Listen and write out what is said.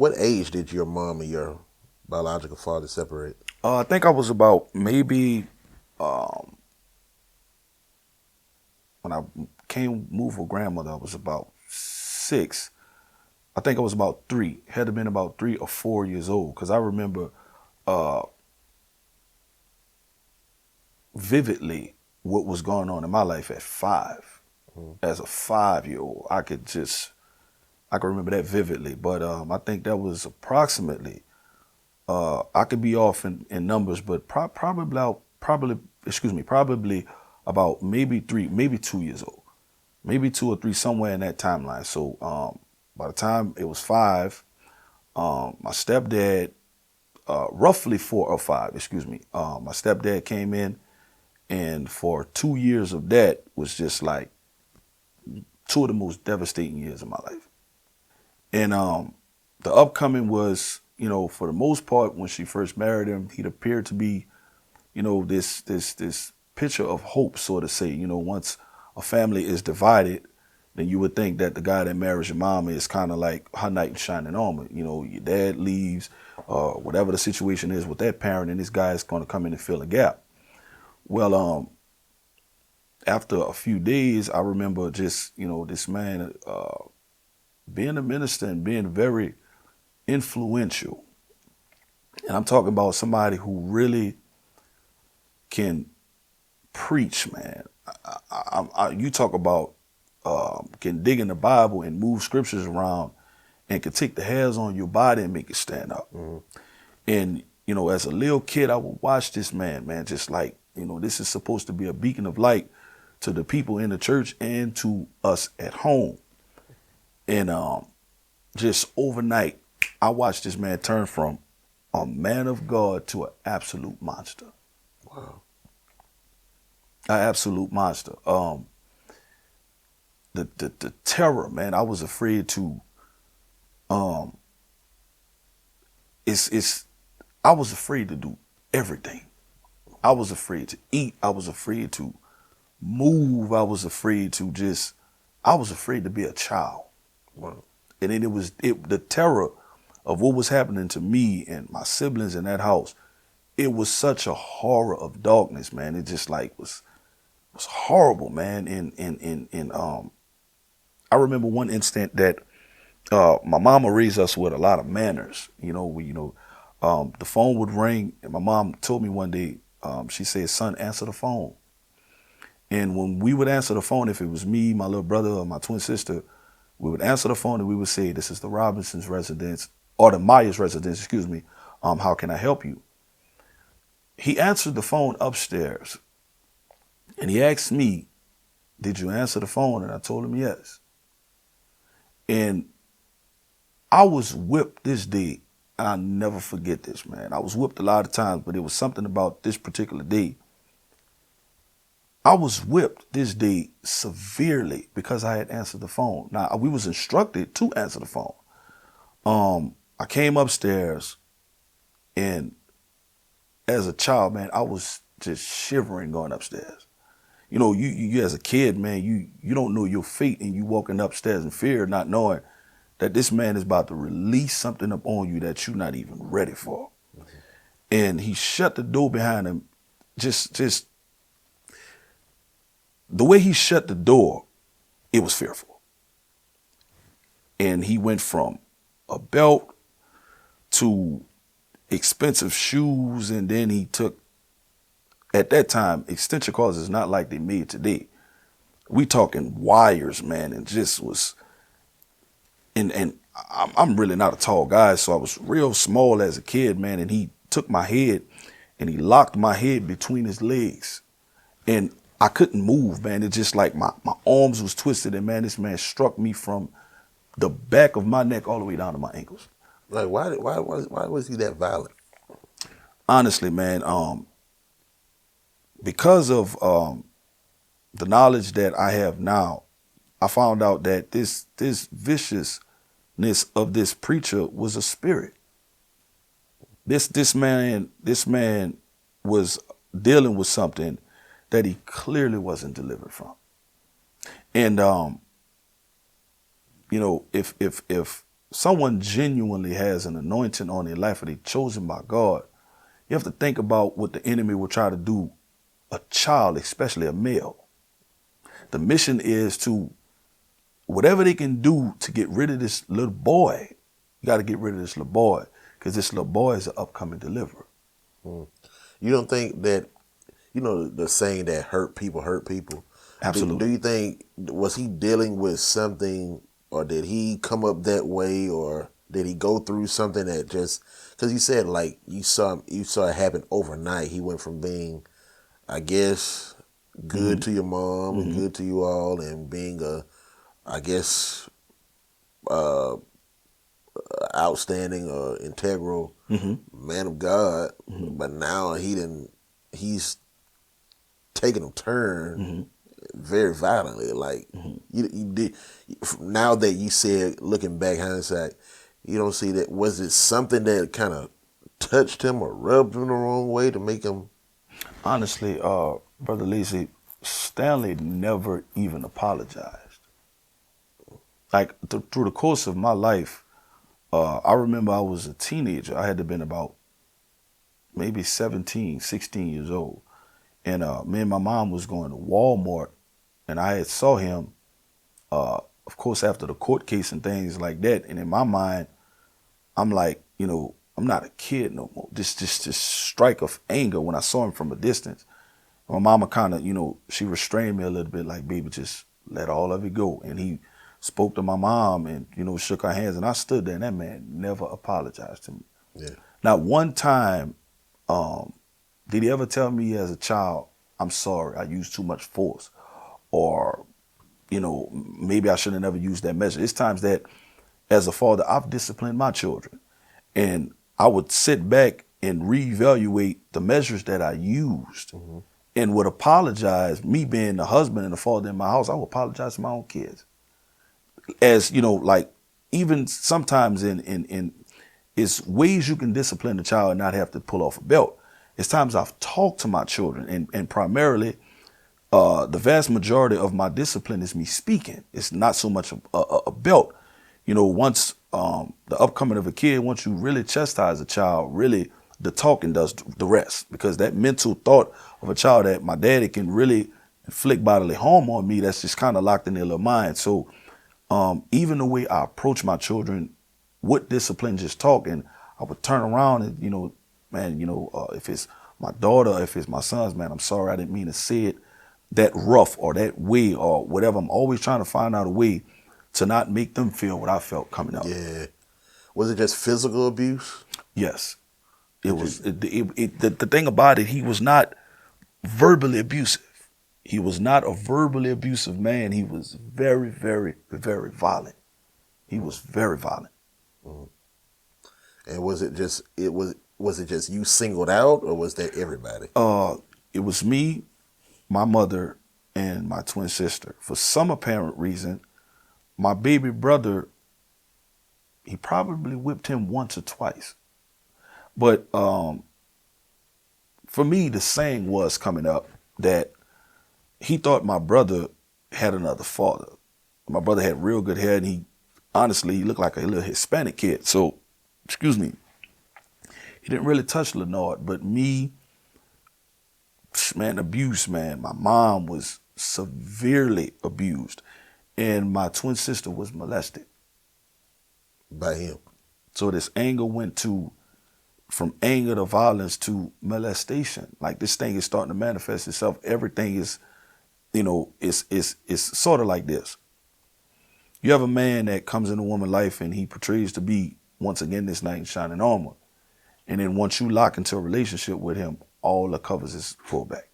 What age did your mom and your biological father separate? I think I was about maybe when I came move with grandmother. I was about 6. I think I was about 3. Had to been about 3 or 4 years old because I remember uh, vividly what was going on in my life at 5. Mhm. As a 5-year old, I could remember that vividly. But I think that was approximately. I could be off in numbers, but probably about maybe 3, maybe 2 years old, maybe 2 or 3, somewhere in that timeline. So by the time it was 5, my stepdad, roughly 4 or 5, my stepdad came in, and for 2 years of that was just like 2 of the most devastating years of my life. And the upcoming was, for the most part, when she first married him, he'd appeared to be, this picture of hope, so to say. Once a family is divided, then you would think that the guy that marries your mom is kind of like her knight in shining armor. Your dad leaves, whatever the situation is with that parent, and this guy is going to come in and fill a gap. Well, after a few days, I remember just, this man being a minister and being very influential. And I'm talking about somebody who really can preach, man. You talk about can dig in the Bible and move scriptures around and can take the hairs on your body and make it stand up. Mm-hmm. And, as a little kid, I would watch this man, just like, this is supposed to be a beacon of light to the people in the church and to us at home. And just overnight, I watched this man turn from a man of God to an absolute monster. Wow. An absolute monster. The terror, man. I was afraid to. It's. I was afraid to do everything. I was afraid to eat. I was afraid to move. I was afraid to just. I was afraid to be a child. Wow. And then the terror of what was happening to me and my siblings in that house. It was such a horror of darkness, man. It just like was horrible, man. And I remember one instant that my mama raised us with a lot of manners. The phone would ring, and my mom told me one day, she said, "Son, answer the phone." And when we would answer the phone, if it was me, my little brother, or my twin sister, we would answer the phone and we would say, "This is the Robinson's residence, or the Myers residence, excuse me. How can I help you?" He answered the phone upstairs, and he asked me, "Did you answer the phone?" And I told him yes. And I was whipped this day. And I'll never forget this, man. I was whipped a lot of times, but it was something about this particular day. I was whipped this day severely because I had answered the phone. Now, we was instructed to answer the phone. I came upstairs, and as a child, man, I was just shivering going upstairs. You as a kid, man, you don't know your fate, and you walking upstairs in fear, not knowing that this man is about to release something up on you that you're not even ready for. Mm-hmm. And he shut the door behind him. Just the way he shut the door, it was fearful. And he went from a belt to expensive shoes, and then he took, at that time, extension cords is not like they made today. We talking wires, man, and just was, and I'm really not a tall guy, so I was real small as a kid, man, and he took my head and he locked my head between his legs, and I couldn't move, man. It just like my arms was twisted, and man, this man struck me from the back of my neck all the way down to my ankles. Like why was he that violent? Honestly, man, because of the knowledge that I have now, I found out that this viciousness of this preacher was a spirit. This man was dealing with something that he clearly wasn't delivered from. And if someone genuinely has an anointing on their life or they're chosen by God, you have to think about what the enemy will try to do, a child, especially a male. The mission is to, whatever they can do to get rid of this little boy, you got to get rid of this little boy, because this little boy is an upcoming deliverer. You don't think that, the saying that hurt people hurt people? Absolutely. Do you think, was he dealing with something, or did he come up that way, or did he go through something that just, because you said like you saw it happen overnight. He went from being, I guess, good to your mom and good to you all, and being I guess, outstanding, integral man of God, but now he's taking a turn very violently. Like you did. Now that you said, looking back, hindsight, you don't see that. Was it something that kind of touched him or rubbed him the wrong way to make him? Honestly, Brother Lacey, Stanley never even apologized. Like through the course of my life, I remember I was a teenager. I had to have been about maybe 17, 16 years old. And me and my mom was going to Walmart, and I had saw him, of course, after the court case and things like that. And in my mind, I'm like, I'm not a kid no more. This strike of anger when I saw him from a distance. My mama kind of, she restrained me a little bit, like, baby, just let all of it go. And he spoke to my mom and, shook her hands. And I stood there, and that man never apologized to me. Yeah. Not one time did he ever tell me as a child, I'm sorry, I used too much force. Or, maybe I should have never used that measure. It's times that as a father, I've disciplined my children. And I would sit back and reevaluate the measures that I used and would apologize. Me being the husband and the father in my house, I would apologize to my own kids. As, like, even sometimes in it's ways you can discipline the child and not have to pull off a belt. It's times I've talked to my children, and primarily the vast majority of my discipline is me speaking. It's not so much a belt. Once the upcoming of a kid, once you really chastise a child, really the talking does the rest, because that mental thought of a child that my daddy can really inflict bodily harm on me, that's just kind of locked in their little mind. So even the way I approach my children with discipline, just talking, I would turn around and, man, if it's my daughter, if it's my sons, man, I'm sorry, I didn't mean to say it that rough or that way or whatever. I'm always trying to find out a way to not make them feel what I felt coming up. Yeah. Was it just physical abuse? Yes. It was. The thing about it, he was not verbally abusive. He was not a verbally abusive man. He was very, very, very violent. He was very violent. And was it just you singled out, or was that everybody? It was me, my mother, and my twin sister. For some apparent reason, my baby brother, he probably whipped him once or twice. But for me, the saying was coming up that he thought my brother had another father. My brother had real good hair, and he looked like a little Hispanic kid. So, excuse me, he didn't really touch Leonard. But me, man, abuse, man. My mom was severely abused, and my twin sister was molested. By him. So this anger went from anger to violence to molestation. Like, this thing is starting to manifest itself. Everything is, it's sort of like this. You have a man that comes into a woman's life and he portrays to be, once again, this knight in shining armor. And then once you lock into a relationship with him, all the covers is pulled back.